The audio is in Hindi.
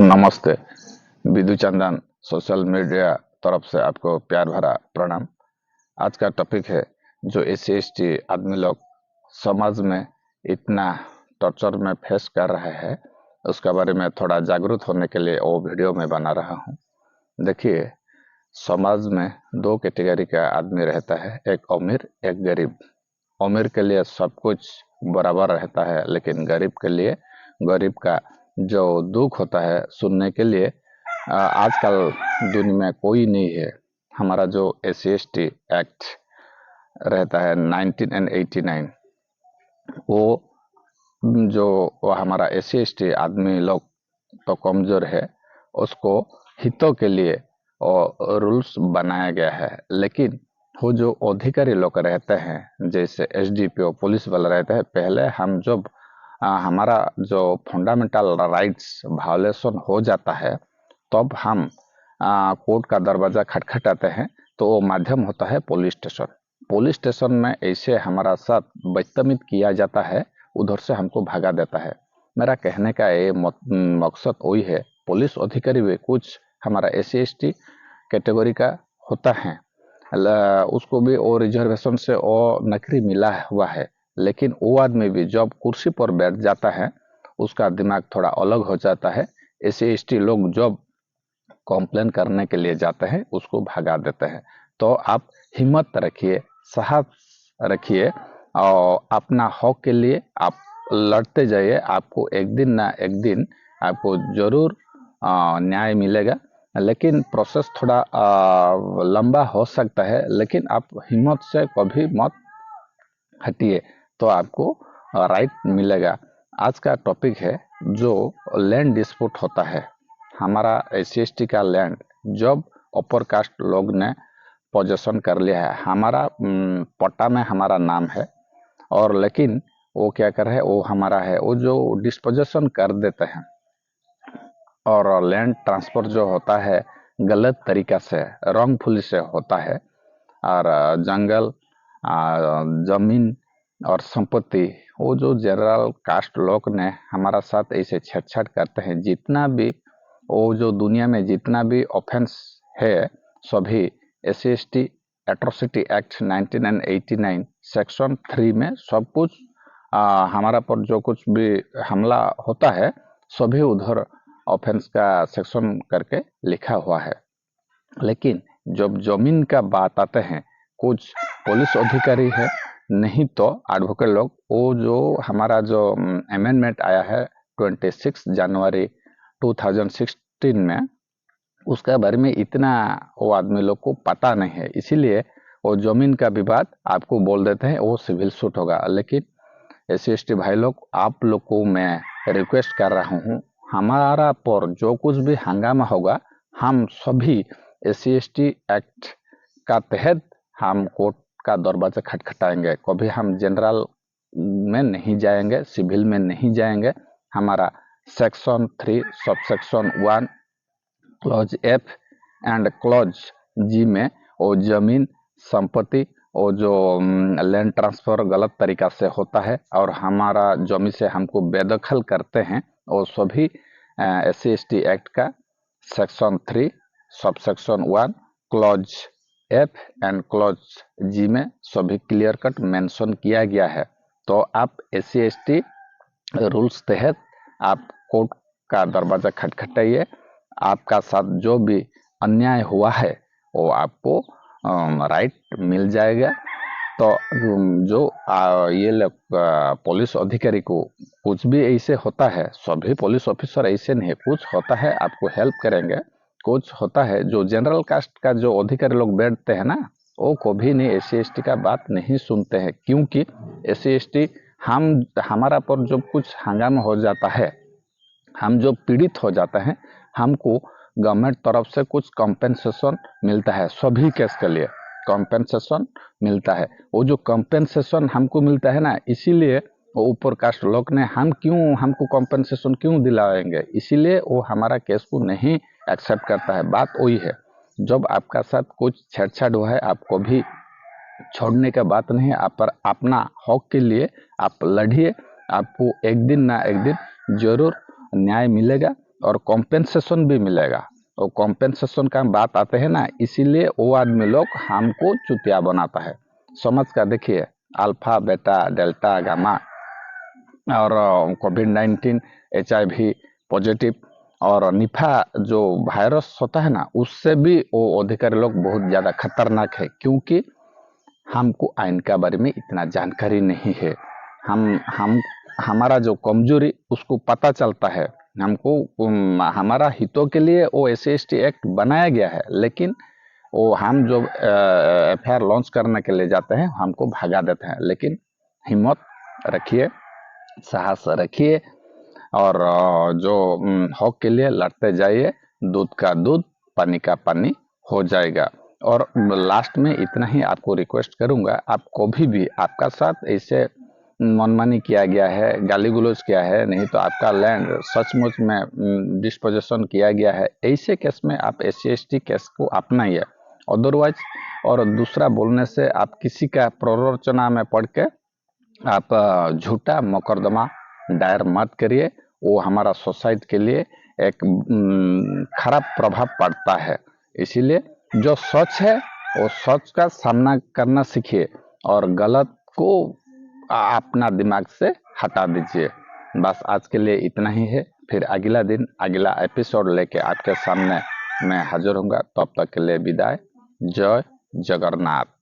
नमस्ते। विधु चंदन सोशल मीडिया तरफ से आपको प्यार भरा प्रणाम। आज का टॉपिक है जो एस टी आदमी लोग समाज में इतना टॉर्चर में फेस कर रहे हैं, उसके बारे में थोड़ा जागरूक होने के लिए वो वीडियो में बना रहा हूँ। देखिए, समाज में दो कैटेगरी का आदमी रहता है, एक अमीर एक गरीब। अमीर के लिए सब कुछ बराबर रहता है, लेकिन गरीब के लिए गरीब का जो दुख होता है सुनने के लिए आजकल दुनिया में कोई नहीं है। हमारा जो SC/ST एक्ट रहता है 1989, वो जो वो हमारा SC/ST आदमी लोग तो कमजोर है, उसको हितों के लिए और रूल्स बनाया गया है। लेकिन वो जो अधिकारी लोग रहते हैं, जैसे SDPO पुलिस वाला रहते हैं, पहले हम जब हमारा जो फंडामेंटल राइट्स वायोलेशन हो जाता है, तब हम कोर्ट का दरवाजा खटखटाते हैं, तो वो माध्यम होता है पुलिस स्टेशन। पुलिस स्टेशन में ऐसे हमारा साथ बदतमीज किया जाता है, उधर से हमको भगा देता है। मेरा कहने का ये मकसद वही है, पुलिस अधिकारी भी कुछ हमारा SC/ST कैटेगरी का होता है, उसको भी वो रिजर्वेशन से वो नौकरी मिला हुआ है। लेकिन वो आदमी भी जब कुर्सी पर बैठ जाता है, उसका दिमाग थोड़ा अलग हो जाता है। SC/ST लोग जब कंप्लेन करने के लिए जाते हैं, उसको भगा देते हैं। तो आप हिम्मत रखिए, साहस रखिए और अपना हक के लिए आप लड़ते जाइए। आपको एक दिन ना एक दिन आपको जरूर न्याय मिलेगा। लेकिन प्रोसेस थोड़ा लंबा हो सकता है, लेकिन आप हिम्मत से कभी मत हटिए, तो आपको राइट मिलेगा। आज का टॉपिक है जो लैंड डिस्प्यूट होता है। हमारा SC/ST का लैंड जब अपर कास्ट लोग ने पोजेशन कर लिया है, हमारा पट्टा में हमारा नाम है, और लेकिन वो क्या कर रहे हैं, वो हमारा है, वो जो डिस्पोजेशन कर देते हैं। और लैंड ट्रांसफर जो होता है गलत तरीका से, रॉन्गफुली से होता है। और जंगल, जमीन और संपत्ति, वो जो जनरल कास्ट लोग ने हमारा साथ ऐसे छेड़छाड़ करते हैं, जितना भी वो जो दुनिया में जितना भी ऑफेंस है, सभी SC/ST एट्रोसिटी एक्ट 1989 सेक्शन 3 में सब कुछ हमारा पर जो कुछ भी हमला होता है, सभी उधर ऑफेंस का सेक्शन करके लिखा हुआ है। लेकिन जब जमीन का बात आते हैं, कुछ पुलिस अधिकारी है, नहीं तो एडवोकेट लोग, वो जो हमारा जो अमेंडमेंट आया है 26 जनवरी 2016 में, उसके बारे में इतना वो आदमी लोग को पता नहीं है। इसीलिए वो जमीन का विवाद आपको बोल देते हैं वो सिविल सूट होगा। लेकिन SC/ST भाई लोग, आप लोग को मैं रिक्वेस्ट कर रहा हूँ, हमारा पर जो कुछ भी हंगामा होगा, हम सभी SC/ST एक्ट का तहत हम कोर्ट का दरवाजा खटखटाएंगे। कभी हम जनरल में नहीं जाएंगे, सिविल में नहीं जाएंगे। हमारा section 3 subsection 1 clause F and clause G में वो जमीन संपत्ति, वो जो लैंड ट्रांसफर गलत तरीका से होता है और हमारा जमीन से हमको बेदखल करते हैं, वो सभी SC/ST एक्ट का section 3 subsection 1 clause F and clause G में सभी क्लियर कट मेंशन किया गया है। तो आप SC/ST रूल्स तहत आप कोर्ट का दरवाजा खटखटाइए। आपका साथ जो भी अन्याय हुआ है वो आपको राइट मिल जाएगा। तो जो ये लोग पुलिस अधिकारी को कुछ भी ऐसे होता है, सभी पुलिस ऑफिसर ऐसे नहीं है, कुछ होता है आपको हेल्प करेंगे, कुछ होता है जो जनरल कास्ट का जो अधिकारी लोग बैठते हैं ना, वो कभी नहीं SC/ST का बात नहीं सुनते हैं। क्योंकि SC/ST हमारा पर जब कुछ हंगामा हो जाता है, हम जो पीड़ित हो जाते हैं, हमको गवर्नमेंट तरफ से कुछ कॉम्पेंसेशन मिलता है। सभी केस के लिए कॉम्पेंसेशन मिलता है। वो जो कॉम्पेंसेशन हमको मिलता है ना, इसीलिए वो ऊपर कास्ट लोग ने हमको कॉम्पेंसेशन क्यों दिलाएंगे, इसीलिए वो हमारा केस को नहीं एक्सेप्ट करता है। बात वही है, जब आपका साथ कुछ छेड़छाड़ हुआ है, आपको भी छोड़ने का बात नहीं है। आप पर अपना हक के लिए आप लड़िए, आपको एक दिन ना एक दिन जरूर न्याय मिलेगा। और कॉम्पेंसेशन भी मिलेगा। और कॉम्पेंसेशन का बात आते हैं ना, इसीलिए वो आदमी लोग हमको चुतिया बनाता है। समझ कर देखिए, अल्फा बेटा डेल्टा गामा और कोविड-19, HIV पॉजिटिव और निफा जो वायरस होता है ना, उससे भी वो अधिकारी लोग बहुत ज़्यादा खतरनाक है, क्योंकि हमको आइन का बारे में इतना जानकारी नहीं है। हम हमारा जो कमजोरी उसको पता चलता है हमको। हमारा हितों के लिए वो SC/ST एक्ट बनाया गया है, लेकिन वो हम जो FIR लॉन्च करने के लिए जाते हैं हमको भगा देते हैं। लेकिन हिम्मत रखिए, साहस रखिए और जो हक के लिए लड़ते जाइए। दूध का दूध, पानी का पानी हो जाएगा। और लास्ट में इतना ही आपको रिक्वेस्ट करूंगा, आप कभी भी आपका साथ ऐसे मनमानी किया गया है, गाली गलौज किया है, नहीं तो आपका लैंड सचमुच में डिस्पोजेशन किया गया है, ऐसे केस में आप SC/ST केस को अपनाइए। अदरवाइज और दूसरा बोलने से आप किसी का प्ररोचना में पड़ के आप झूठा मुकदमा दायर मत करिए। वो हमारा सोसाइटी के लिए एक खराब प्रभाव पड़ता है। इसीलिए जो सच है वो सच का सामना करना सीखिए और गलत को अपना दिमाग से हटा दीजिए। बस आज के लिए इतना ही है। फिर अगला दिन अगला एपिसोड लेके आपके सामने मैं हाजिर होऊंगा। तब तक के लिए विदाई। जय जगन्नाथ।